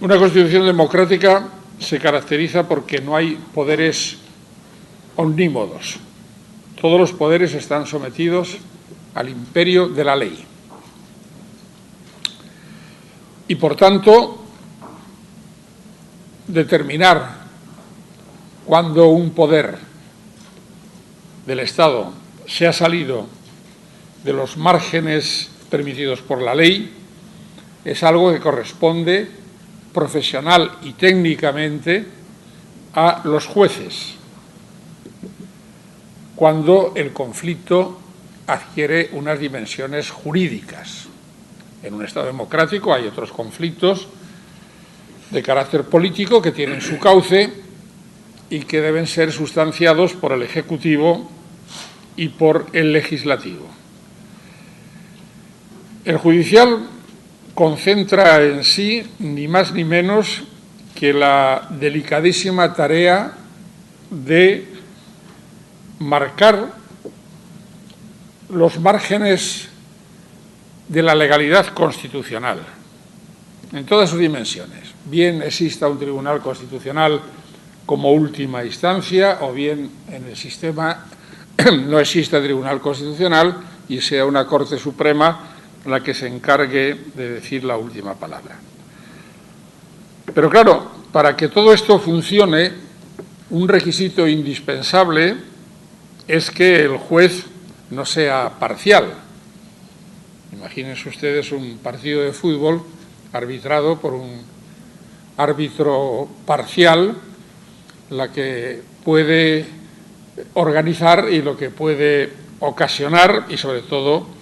Una constitución democrática se caracteriza porque no hay poderes omnímodos. Todos los poderes están sometidos al imperio de la ley. Y, por tanto, determinar cuándo un poder del Estado se ha salido de los márgenes permitidos por la ley es algo que corresponde profesional y técnicamente a los jueces, cuando el conflicto adquiere unas dimensiones jurídicas. En un Estado democrático hay otros conflictos de carácter político que tienen su cauce y que deben ser sustanciados por el Ejecutivo y por el Legislativo. El judicial concentra en sí ni más ni menos que la delicadísima tarea de marcar los márgenes de la legalidad constitucional en todas sus dimensiones. Bien exista un tribunal constitucional como última instancia o bien en el sistema no exista tribunal constitucional y sea una Corte Suprema la que se encargue de decir la última palabra. Pero claro, para que todo esto funcione, un requisito indispensable es que el juez no sea parcial. Imagínense ustedes un partido de fútbol arbitrado por un árbitro parcial, la que puede organizar y lo que puede ocasionar y, sobre todo,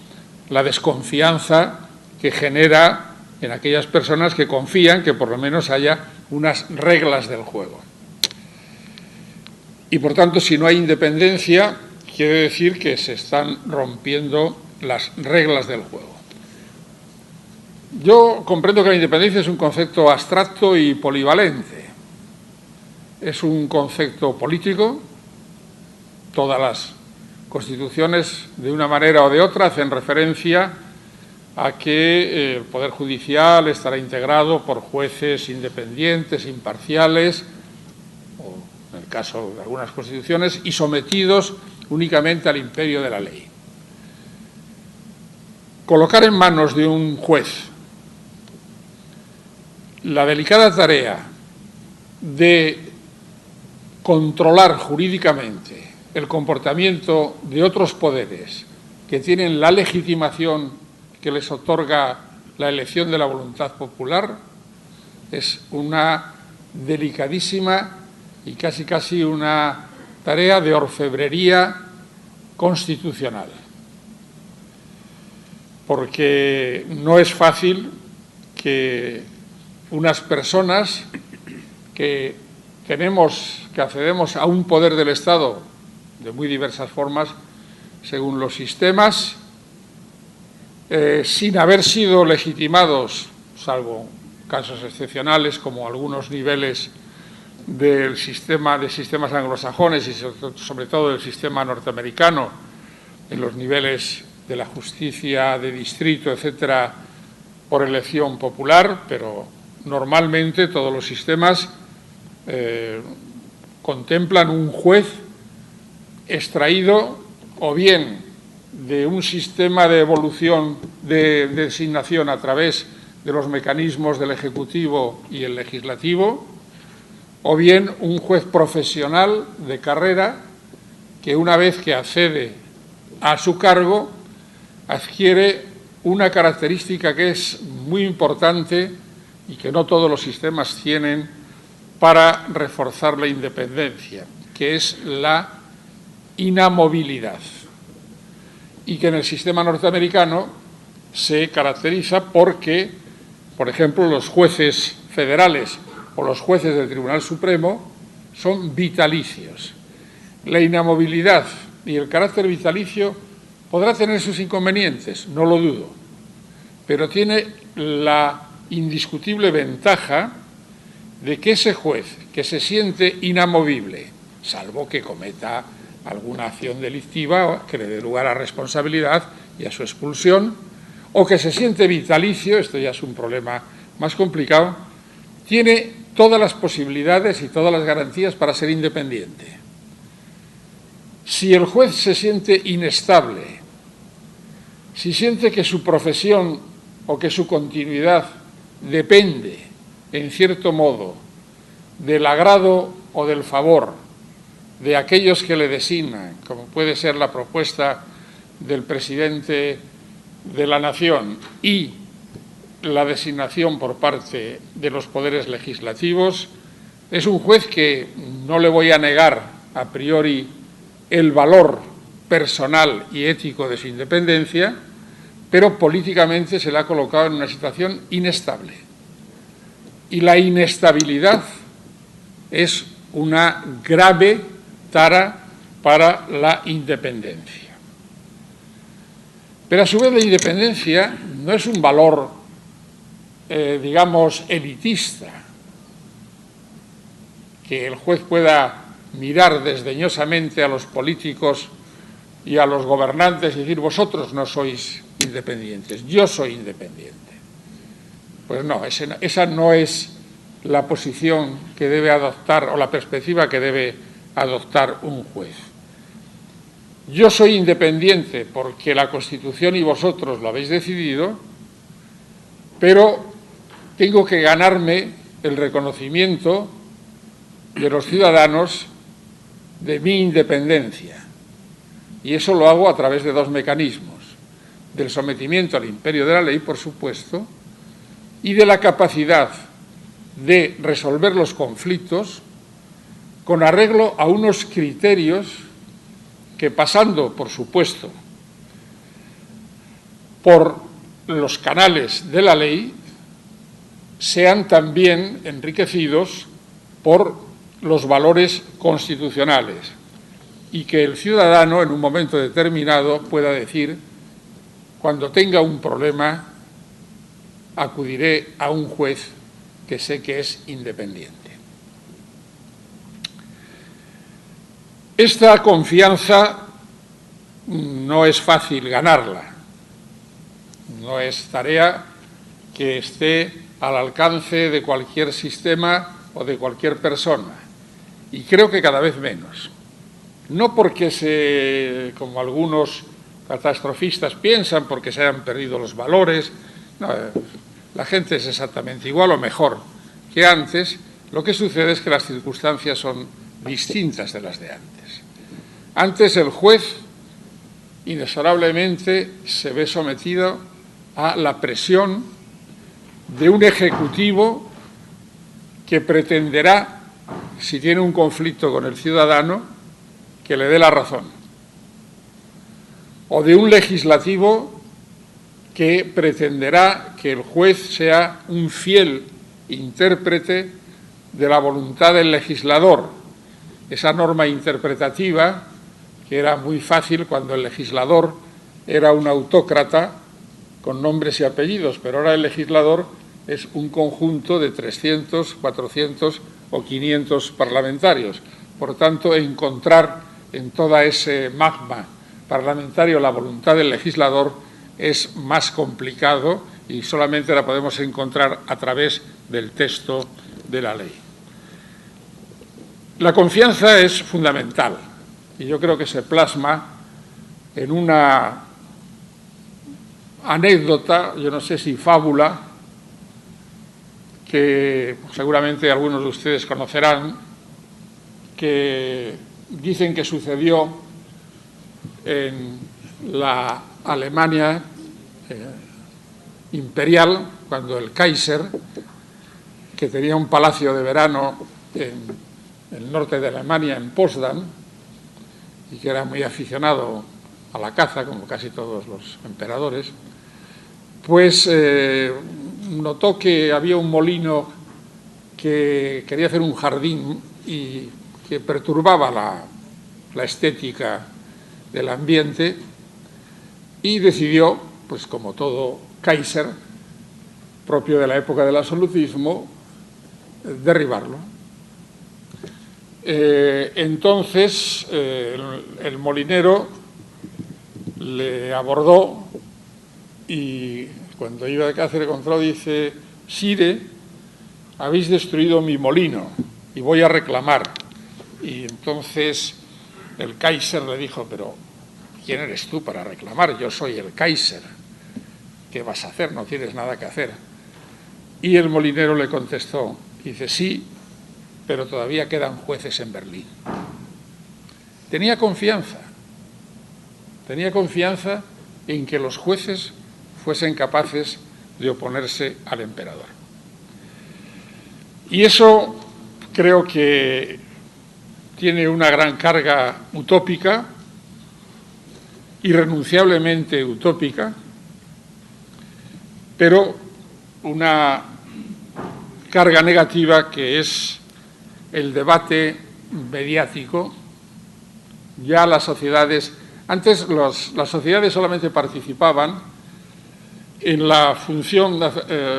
la desconfianza que genera en aquellas personas que confían que por lo menos haya unas reglas del juego. Y, por tanto, si no hay independencia, quiere decir que se están rompiendo las reglas del juego. Yo comprendo que la independencia es un concepto abstracto y polivalente. Es un concepto político. Todas las constituciones, de una manera o de otra, hacen referencia a que el Poder Judicial estará integrado por jueces independientes, imparciales, o en el caso de algunas constituciones, y sometidos únicamente al imperio de la ley. Colocar en manos de un juez la delicada tarea de controlar jurídicamente el comportamiento de otros poderes que tienen la legitimación que les otorga la elección de la voluntad popular es una delicadísima y casi una tarea de orfebrería constitucional, porque no es fácil que unas personas que accedemos a un poder del Estado de muy diversas formas, según los sistemas, sin haber sido legitimados, salvo casos excepcionales como algunos niveles de sistemas anglosajones y sobre todo del sistema norteamericano, en los niveles de la justicia de distrito, etcétera, por elección popular, pero normalmente todos los sistemas contemplan un juez extraído o bien de un sistema de evolución de designación a través de los mecanismos del Ejecutivo y el Legislativo, o bien un juez profesional de carrera que, una vez que accede a su cargo, adquiere una característica que es muy importante y que no todos los sistemas tienen para reforzar la independencia, que es la inamovilidad, y que en el sistema norteamericano se caracteriza porque, por ejemplo, los jueces federales o los jueces del Tribunal Supremo son vitalicios. La inamovilidad y el carácter vitalicio podrá tener sus inconvenientes, no lo dudo, pero tiene la indiscutible ventaja de que ese juez que se siente inamovible, salvo que cometa alguna acción delictiva que le dé lugar a responsabilidad y a su expulsión, o que se siente vitalicio, esto ya es un problema más complicado, tiene todas las posibilidades y todas las garantías para ser independiente. Si el juez se siente inestable, si siente que su profesión o que su continuidad depende, en cierto modo, del agrado o del favor de aquellos que le designan, como puede ser la propuesta del presidente de la Nación y la designación por parte de los poderes legislativos, es un juez que no le voy a negar a priori el valor personal y ético de su independencia, pero políticamente se le ha colocado en una situación inestable. Y la inestabilidad es una grave tara para la independencia. Pero a su vez la independencia no es un valor, digamos, elitista, que el juez pueda mirar desdeñosamente a los políticos y a los gobernantes y decir, vosotros no sois independientes, yo soy independiente. Pues no, esa no es la posición que debe adoptar o la perspectiva que debe adoptar un juez. Yo soy independiente porque la Constitución y vosotros lo habéis decidido, pero tengo que ganarme el reconocimiento de los ciudadanos de mi independencia. Y eso lo hago a través de dos mecanismos: del sometimiento al imperio de la ley, por supuesto, y de la capacidad de resolver los conflictos con arreglo a unos criterios que, pasando, por supuesto, por los canales de la ley, sean también enriquecidos por los valores constitucionales y que el ciudadano, en un momento determinado, pueda decir, cuando tenga un problema, acudiré a un juez que sé que es independiente. Esta confianza no es fácil ganarla, no es tarea que esté al alcance de cualquier sistema o de cualquier persona, y creo que cada vez menos. No porque como algunos catastrofistas piensan, porque se hayan perdido los valores. No, la gente es exactamente igual o mejor que antes. Lo que sucede es que las circunstancias son distintas de las de antes. Antes el juez inexorablemente se ve sometido a la presión de un ejecutivo que pretenderá, si tiene un conflicto con el ciudadano, que le dé la razón, o de un legislativo que pretenderá que el juez sea un fiel intérprete de la voluntad del legislador, esa norma interpretativa que era muy fácil cuando el legislador era un autócrata con nombres y apellidos, pero ahora el legislador es un conjunto de 300, 400 o 500 parlamentarios. Por tanto, encontrar en todo ese magma parlamentario la voluntad del legislador es más complicado y solamente la podemos encontrar a través del texto de la ley. La confianza es fundamental y yo creo que se plasma en una anécdota, yo no sé si fábula, que seguramente algunos de ustedes conocerán, que dicen que sucedió en la Alemania imperial, cuando el Kaiser, que tenía un palacio de verano en el norte de Alemania, en Potsdam, y que era muy aficionado a la caza, como casi todos los emperadores, pues notó que había un molino que quería hacer un jardín y que perturbaba la estética del ambiente, y decidió, pues como todo Kaiser, propio de la época del absolutismo, derribarlo. Entonces el molinero le abordó y cuando iba de Cáceres contra dice: Sire, habéis destruido mi molino y voy a reclamar. Y entonces el Kaiser le dijo, pero ¿quién eres tú para reclamar? Yo soy el Kaiser. ¿Qué vas a hacer? No tienes nada que hacer. Y el molinero le contestó, dice, sí, pero todavía quedan jueces en Berlín. Tenía confianza en que los jueces fuesen capaces de oponerse al emperador. Y eso creo que tiene una gran carga utópica, irrenunciablemente utópica, pero una carga negativa que es el debate mediático. Ya las sociedades, antes las sociedades solamente participaban en la función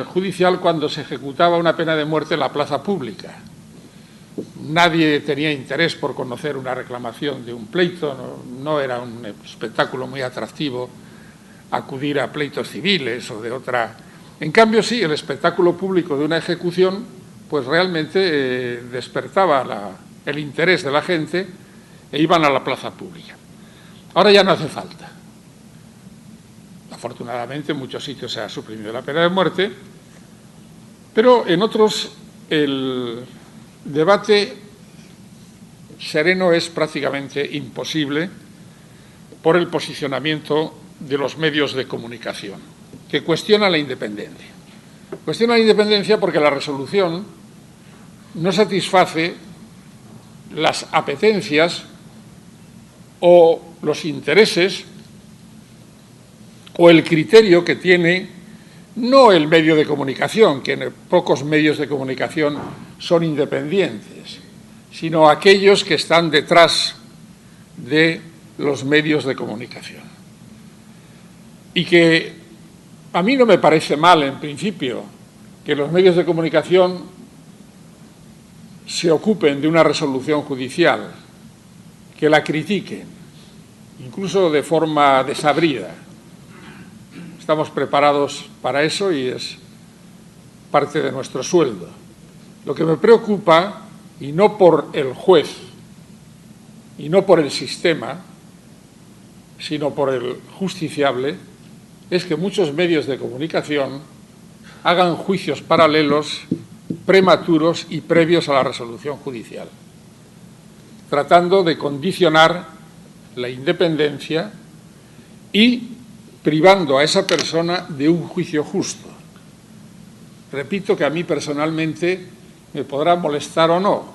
judicial cuando se ejecutaba una pena de muerte en la plaza pública. Nadie tenía interés por conocer una reclamación de un pleito, no era un espectáculo muy atractivo acudir a pleitos civiles o de otra. En cambio, sí, el espectáculo público de una ejecución pues realmente despertaba el interés de la gente e iban a la plaza pública. Ahora ya no hace falta. Afortunadamente, en muchos sitios se ha suprimido la pena de muerte, pero en otros el debate sereno es prácticamente imposible por el posicionamiento de los medios de comunicación, que cuestiona la independencia. Cuestiona la independencia porque la resolución no satisface las apetencias o los intereses o el criterio que tiene no el medio de comunicación, que pocos medios de comunicación son independientes, sino aquellos que están detrás de los medios de comunicación. Y que a mí no me parece mal, en principio, que los medios de comunicación se ocupen de una resolución judicial, que la critiquen, incluso de forma desabrida. Estamos preparados para eso y es parte de nuestro sueldo. Lo que me preocupa, y no por el juez, y no por el sistema, sino por el justiciable, es que muchos medios de comunicación hagan juicios paralelos, prematuros y previos a la resolución judicial, tratando de condicionar la independencia y privando a esa persona de un juicio justo. Repito que a mí personalmente me podrá molestar o no,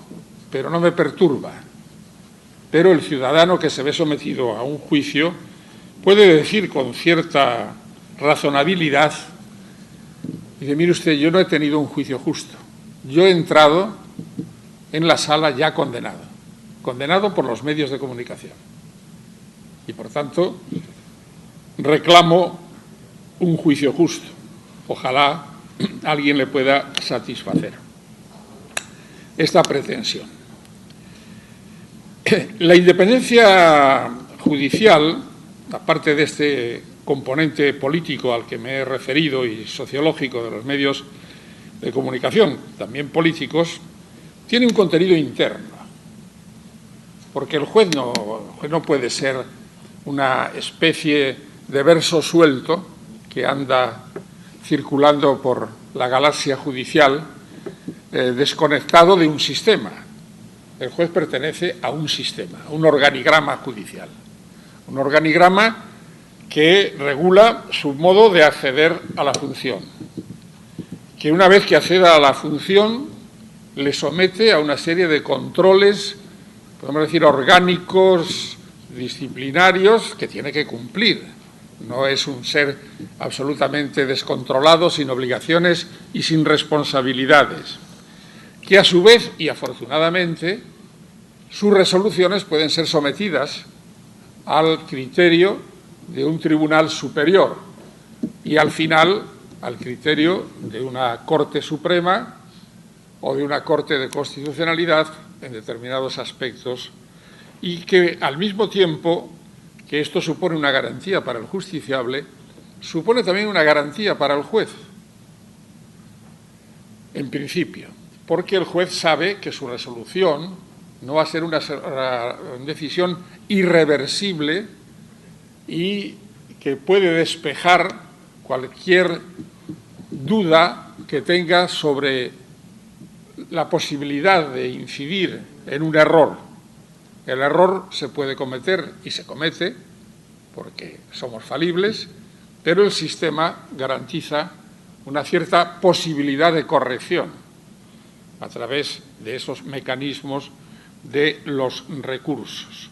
pero no me perturba. Pero el ciudadano que se ve sometido a un juicio puede decir con cierta razonabilidad, dice, mire usted, yo no he tenido un juicio justo. Yo he entrado en la sala ya condenado por los medios de comunicación. Y, por tanto, reclamo un juicio justo. Ojalá alguien le pueda satisfacer esta pretensión. La independencia judicial, aparte de este componente político al que me he referido y sociológico de los medios de comunicación, también políticos, tiene un contenido interno, porque el juez no puede ser una especie de verso suelto que anda circulando por la galaxia judicial desconectado de un sistema. El juez pertenece a un sistema, a un organigrama judicial, un organigrama que regula su modo de acceder a la función, que una vez que acceda a la función le somete a una serie de controles, podemos decir, orgánicos, disciplinarios, que tiene que cumplir. No es un ser absolutamente descontrolado, sin obligaciones y sin responsabilidades, que a su vez, y afortunadamente, sus resoluciones pueden ser sometidas al criterio de un tribunal superior y al final al criterio de una Corte Suprema o de una Corte de Constitucionalidad en determinados aspectos, y que al mismo tiempo que esto supone una garantía para el justiciable, supone también una garantía para el juez. en principio, porque el juez sabe que su resolución no va a ser una decisión irreversible y que puede despejar cualquier duda que tenga sobre la posibilidad de incidir en un error. El error se puede cometer y se comete porque somos falibles, pero el sistema garantiza una cierta posibilidad de corrección a través de esos mecanismos de los recursos.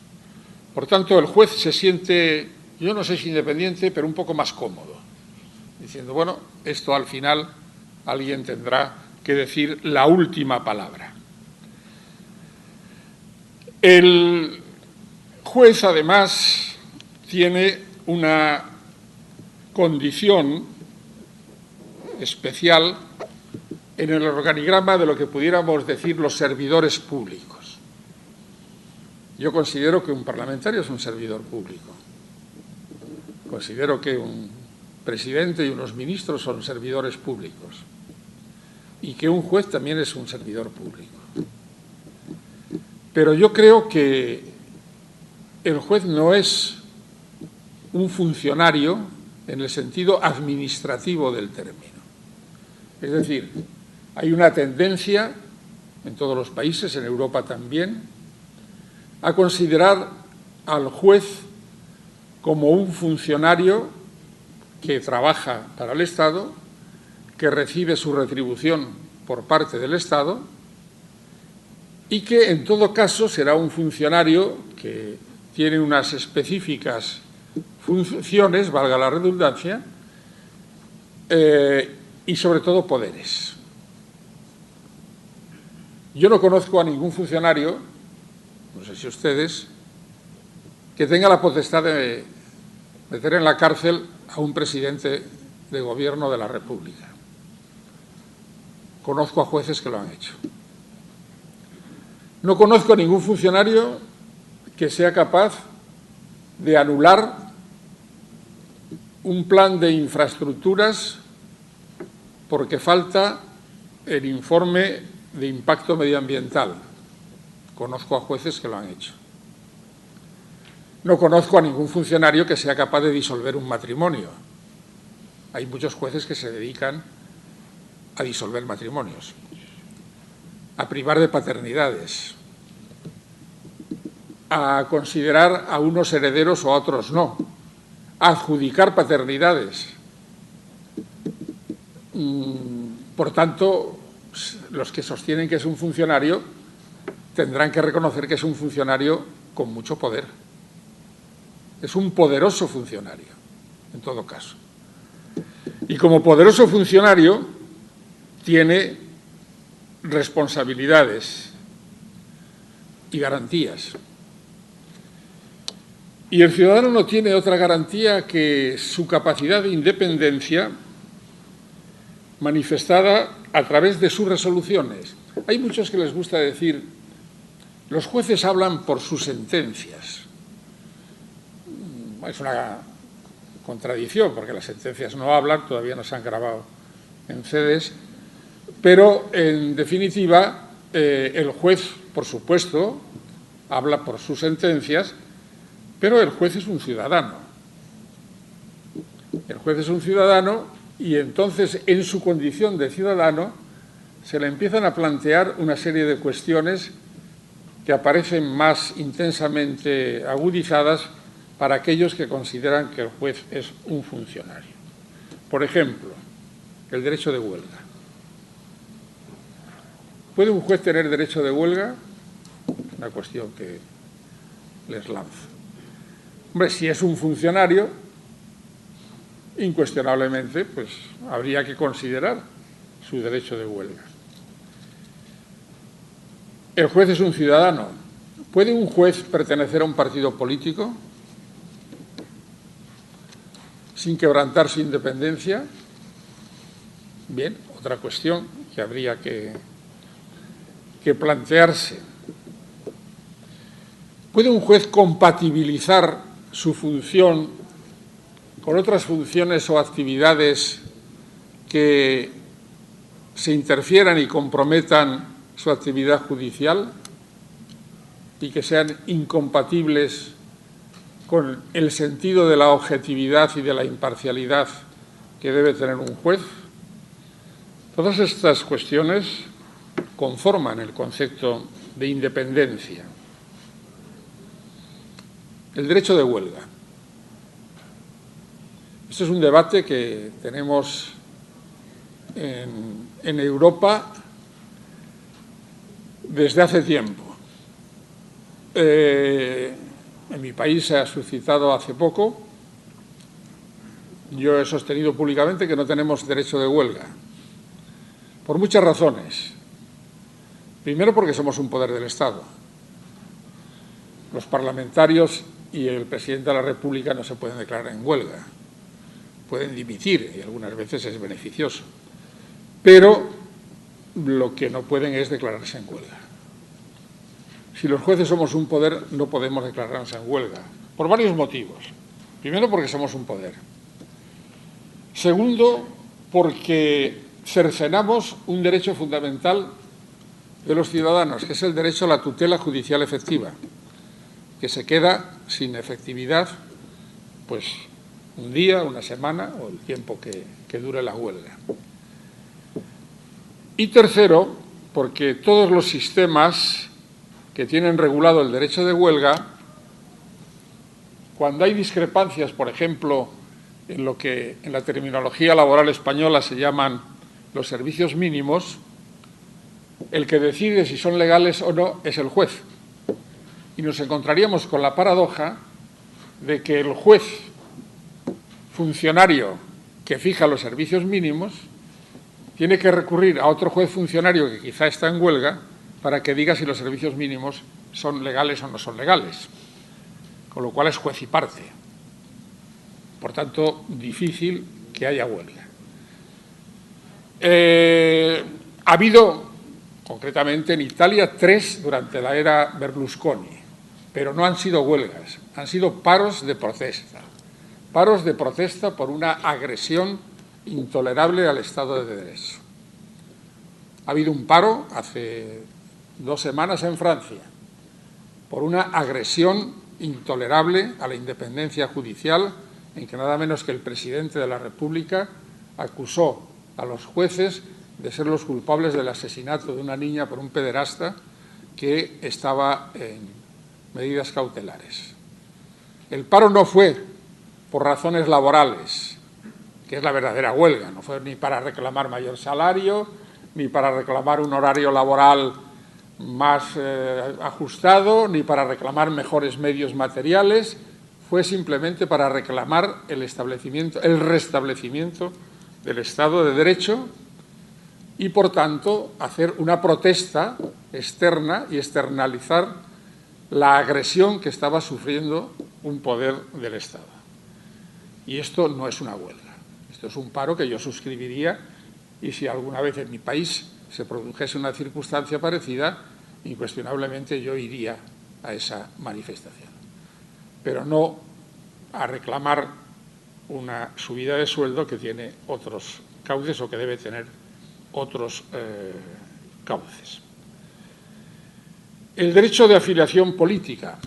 Por tanto, el juez se siente, yo no sé si independiente, pero un poco más cómodo, diciendo, bueno, esto al final alguien tendrá que decir la última palabra. El juez, además, tiene una condición especial en el organigrama de lo que pudiéramos decir los servidores públicos. Yo considero que un parlamentario es un servidor público. Considero que un presidente y unos ministros son servidores públicos y que un juez también es un servidor público. Pero yo creo que el juez no es un funcionario en el sentido administrativo del término. Es decir, hay una tendencia en todos los países, en Europa también, a considerar al juez como un funcionario que trabaja para el Estado, que recibe su retribución por parte del Estado y que, en todo caso, será un funcionario que tiene unas específicas funciones, valga la redundancia, y sobre todo poderes. Yo no conozco a ningún funcionario, no sé si ustedes, que tenga la potestad de meter en la cárcel a un presidente de gobierno de la República. Conozco a jueces que lo han hecho. No conozco a ningún funcionario que sea capaz de anular un plan de infraestructuras porque falta el informe de impacto medioambiental. Conozco a jueces que lo han hecho. No conozco a ningún funcionario que sea capaz de disolver un matrimonio. Hay muchos jueces que se dedican a disolver matrimonios, a privar de paternidades, a considerar a unos herederos o a otros no, a adjudicar paternidades. Por tanto, los que sostienen que es un funcionario tendrán que reconocer que es un funcionario con mucho poder. Es un poderoso funcionario, en todo caso. Y como poderoso funcionario tiene responsabilidades y garantías. Y el ciudadano no tiene otra garantía que su capacidad de independencia manifestada a través de sus resoluciones. Hay muchos que les gusta decir, los jueces hablan por sus sentencias. Es una contradicción, porque las sentencias no hablan, todavía no se han grabado en CDs, pero, en definitiva, el juez, por supuesto, habla por sus sentencias, pero el juez es un ciudadano. El juez es un ciudadano y entonces, en su condición de ciudadano, se le empiezan a plantear una serie de cuestiones que aparecen más intensamente agudizadas para aquellos que consideran que el juez es un funcionario. Por ejemplo, el derecho de huelga. ¿Puede un juez tener derecho de huelga? Una cuestión que les lanzo. Hombre, si es un funcionario, incuestionablemente, pues habría que considerar su derecho de huelga. El juez es un ciudadano. ¿Puede un juez pertenecer a un partido político sin quebrantar su independencia? Bien, otra cuestión que habría que plantearse. ¿Puede un juez compatibilizar su función con otras funciones o actividades que se interfieran y comprometan su actividad judicial y que sean incompatibles con el sentido de la objetividad y de la imparcialidad que debe tener un juez. Todas estas cuestiones conforman el concepto de independencia. El derecho de huelga. Este es un debate que tenemos en Europa desde hace tiempo. En mi país se ha suscitado hace poco. Yo he sostenido públicamente que no tenemos derecho de huelga, por muchas razones. Primero, porque somos un poder del Estado. Los parlamentarios y el presidente de la República no se pueden declarar en huelga. Pueden dimitir y algunas veces es beneficioso. Pero lo que no pueden es declararse en huelga. Si los jueces somos un poder, no podemos declararnos en huelga, por varios motivos. Primero, porque somos un poder. Segundo, porque cercenamos un derecho fundamental de los ciudadanos, que es el derecho a la tutela judicial efectiva, que se queda sin efectividad pues un día, una semana o el tiempo que dure la huelga. Y tercero, porque todos los sistemas que tienen regulado el derecho de huelga, cuando hay discrepancias, por ejemplo, en lo que en la terminología laboral española se llaman los servicios mínimos, el que decide si son legales o no es el juez. Y nos encontraríamos con la paradoja de que el juez funcionario que fija los servicios mínimos tiene que recurrir a otro juez funcionario que quizá está en huelga para que diga si los servicios mínimos son legales o no son legales. Con lo cual es juez y parte. Por tanto, difícil que haya huelga. Ha habido, concretamente en Italia, 3 durante la era Berlusconi, pero no han sido huelgas, han sido paros de protesta. Paros de protesta por una agresión intolerable al Estado de Derecho. Ha habido un paro hace 2 semanas en Francia por una agresión intolerable a la independencia judicial, en que nada menos que el presidente de la República acusó a los jueces de ser los culpables del asesinato de una niña por un pederasta que estaba en medidas cautelares. El paro no fue por razones laborales, que es la verdadera huelga, no fue ni para reclamar mayor salario, ni para reclamar un horario laboral más ajustado, ni para reclamar mejores medios materiales, fue simplemente para reclamar el restablecimiento del Estado de Derecho y, por tanto, hacer una protesta externa y externalizar la agresión que estaba sufriendo un poder del Estado. Y esto no es una huelga, esto es un paro que yo suscribiría, y si alguna vez en mi país se produjese una circunstancia parecida, incuestionablemente yo iría a esa manifestación. Pero no a reclamar una subida de sueldo que tiene otros cauces o que debe tener otros cauces. El derecho de afiliación política.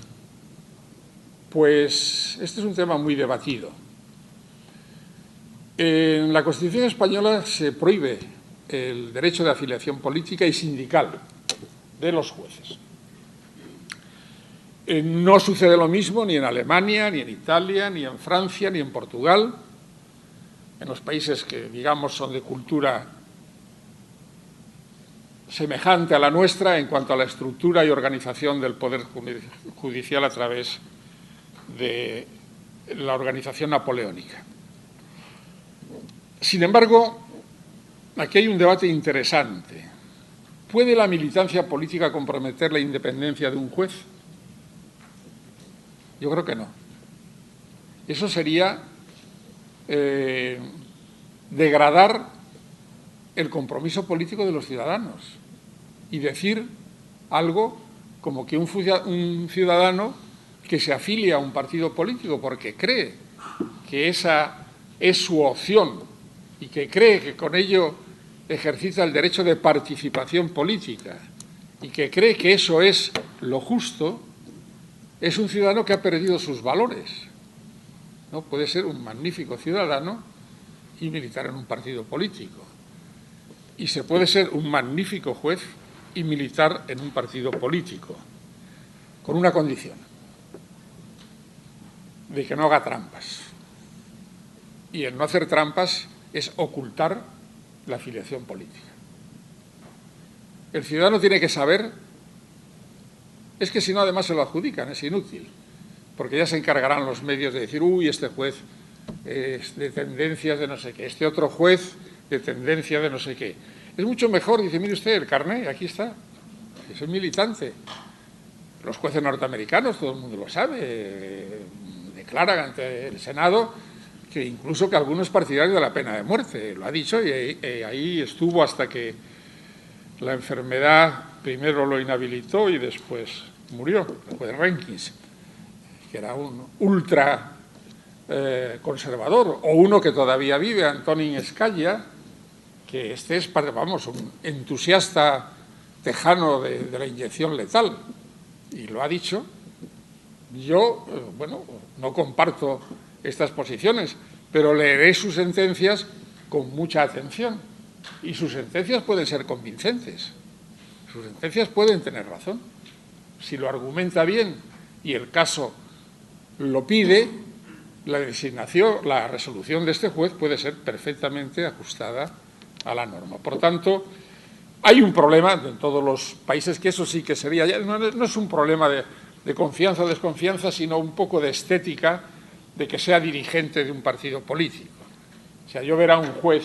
Pues este es un tema muy debatido. En la Constitución española se prohíbe el derecho de afiliación política y sindical de los jueces. No sucede lo mismo ni en Alemania, ni en Italia, ni en Francia, ni en Portugal, en los países que, digamos, son de cultura semejante a la nuestra en cuanto a la estructura y organización del Poder Judicial a través de la organización napoleónica. Sin embargo, aquí hay un debate interesante. ¿Puede la militancia política comprometer la independencia de un juez? Yo creo que no. Eso sería degradar el compromiso político de los ciudadanos y decir algo como que un ciudadano que se afilia a un partido político porque cree que esa es su opción y que cree que con ello ejercita el derecho de participación política y que cree que eso es lo justo, es un ciudadano que ha perdido sus valores. No puede ser un magnífico ciudadano y militar en un partido político. Y se puede ser un magnífico juez y militar en un partido político, con una condición: de que no haga trampas. Y el no hacer trampas es ocultar la afiliación política. El ciudadano tiene que saber, es que si no además se lo adjudican, es inútil, porque ya se encargarán los medios de decir, uy, este juez es de tendencias de no sé qué, este otro juez de tendencia de no sé qué. Es mucho mejor, dice, mire usted, el carné, aquí está, que soy militante. Los jueces norteamericanos, todo el mundo lo sabe, declaran ante el Senado que incluso que algunos partidarios de la pena de muerte, lo ha dicho, y ahí estuvo hasta que la enfermedad primero lo inhabilitó y después murió, el juez Rehnquist, que era un ultra conservador, o uno que todavía vive, Antonín Scalia, que este es, vamos, un entusiasta tejano de la inyección letal, y lo ha dicho. Yo, bueno, no comparto estas posiciones, pero leeré sus sentencias con mucha atención, y sus sentencias pueden ser convincentes, sus sentencias pueden tener razón. Si lo argumenta bien y el caso lo pide, la designación, la resolución de este juez puede ser perfectamente ajustada a la norma. Por tanto, hay un problema en todos los países, que eso sí que sería, no es un problema de confianza o desconfianza, sino un poco de estética de que sea dirigente de un partido político. O sea, yo ver a un juez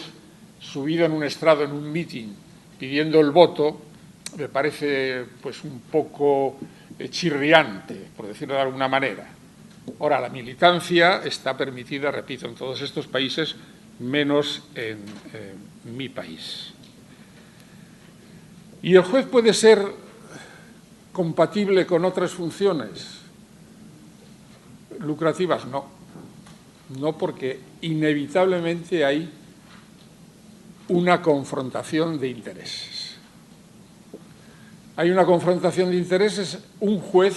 subido en un estrado, en un mitin, pidiendo el voto, me parece pues un poco chirriante, por decirlo de alguna manera. Ahora, la militancia está permitida, repito, en todos estos países, menos en mi país. ¿Y el juez puede ser compatible con otras funciones lucrativas? No. No, porque inevitablemente hay una confrontación de intereses. Hay una confrontación de intereses. Un juez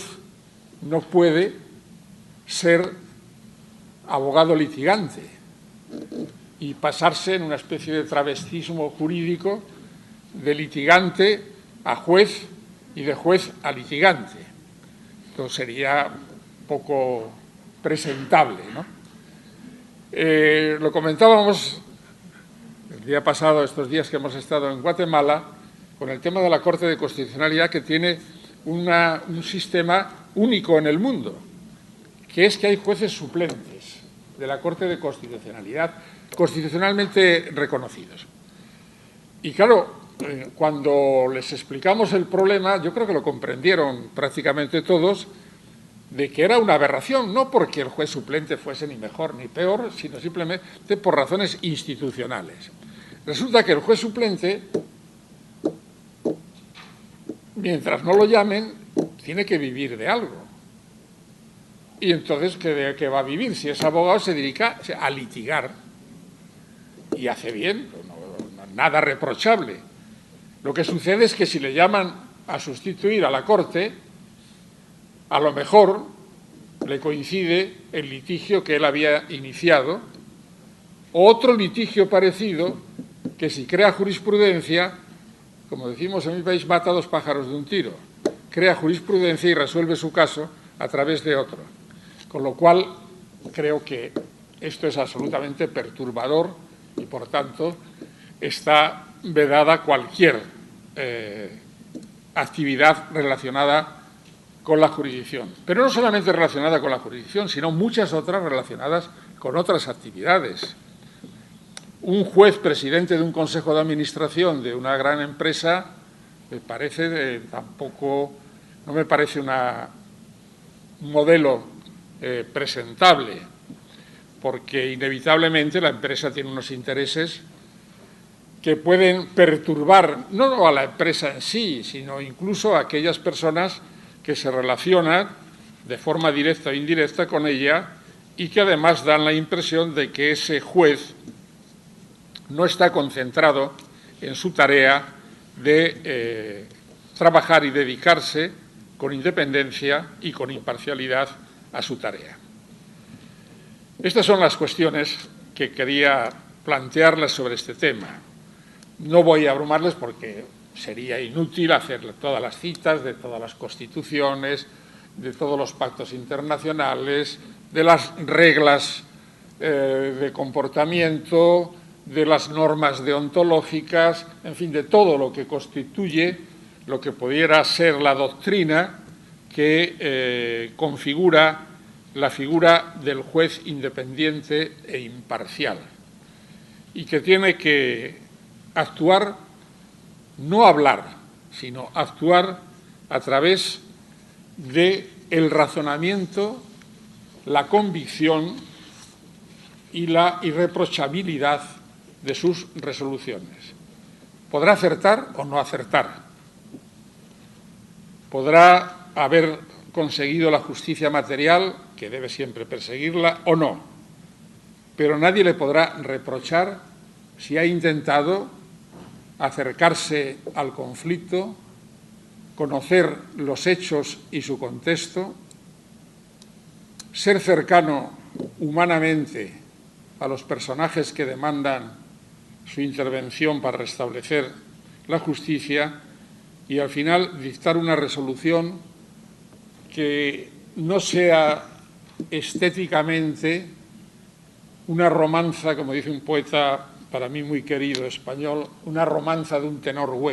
no puede ser abogado litigante y pasarse en una especie de travestismo jurídico de litigante a juez y de juez a litigante. Esto sería poco presentable, ¿no? Lo comentábamos el día pasado, estos días que hemos estado en Guatemala, con el tema de la Corte de Constitucionalidad, que tiene un sistema único en el mundo, que es que hay jueces suplentes de la Corte de Constitucionalidad constitucionalmente reconocidos. Y claro, cuando les explicamos el problema, yo creo que lo comprendieron prácticamente todos, de que era una aberración, no porque el juez suplente fuese ni mejor ni peor, sino simplemente por razones institucionales. Resulta que el juez suplente, mientras no lo llamen, tiene que vivir de algo. Y entonces, ¿de qué va a vivir? Si es abogado, se dedica a litigar. Y hace bien, nada reprochable. Lo que sucede es que si le llaman a sustituir a la Corte, a lo mejor le coincide el litigio que él había iniciado, o otro litigio parecido, que si crea jurisprudencia, como decimos en mi país, mata a dos pájaros de un tiro. Crea jurisprudencia y resuelve su caso a través de otro. Con lo cual, creo que esto es absolutamente perturbador y, por tanto, está vedada cualquier actividad relacionada con la jurisdicción. Pero no solamente relacionada con la jurisdicción, sino muchas otras relacionadas con otras actividades. Un juez presidente de un consejo de administración de una gran empresa me parece no me parece un modelo presentable, porque inevitablemente la empresa tiene unos intereses que pueden perturbar no a la empresa en sí, sino incluso a aquellas personas que se relacionan de forma directa o indirecta con ella y que además dan la impresión de que ese juez no está concentrado en su tarea de trabajar y dedicarse con independencia y con imparcialidad a su tarea. Estas son las cuestiones que quería plantearles sobre este tema. No voy a abrumarles porque sería inútil hacer todas las citas de todas las constituciones, de todos los pactos internacionales, de las reglas de comportamiento, de las normas deontológicas, en fin, de todo lo que constituye lo que pudiera ser la doctrina que configura la figura del juez independiente e imparcial y que tiene que actuar, no hablar, sino actuar a través del razonamiento, la convicción y la irreprochabilidad de sus resoluciones. Podrá acertar o no acertar. Podrá haber conseguido la justicia material, que debe siempre perseguirla, o no. Pero nadie le podrá reprochar si ha intentado acercarse al conflicto, conocer los hechos y su contexto, ser cercano humanamente a los personajes que demandan su intervención para restablecer la justicia y al final dictar una resolución que no sea estéticamente una romanza, como dice un poeta para mí muy querido español, una romanza de un tenor hueco.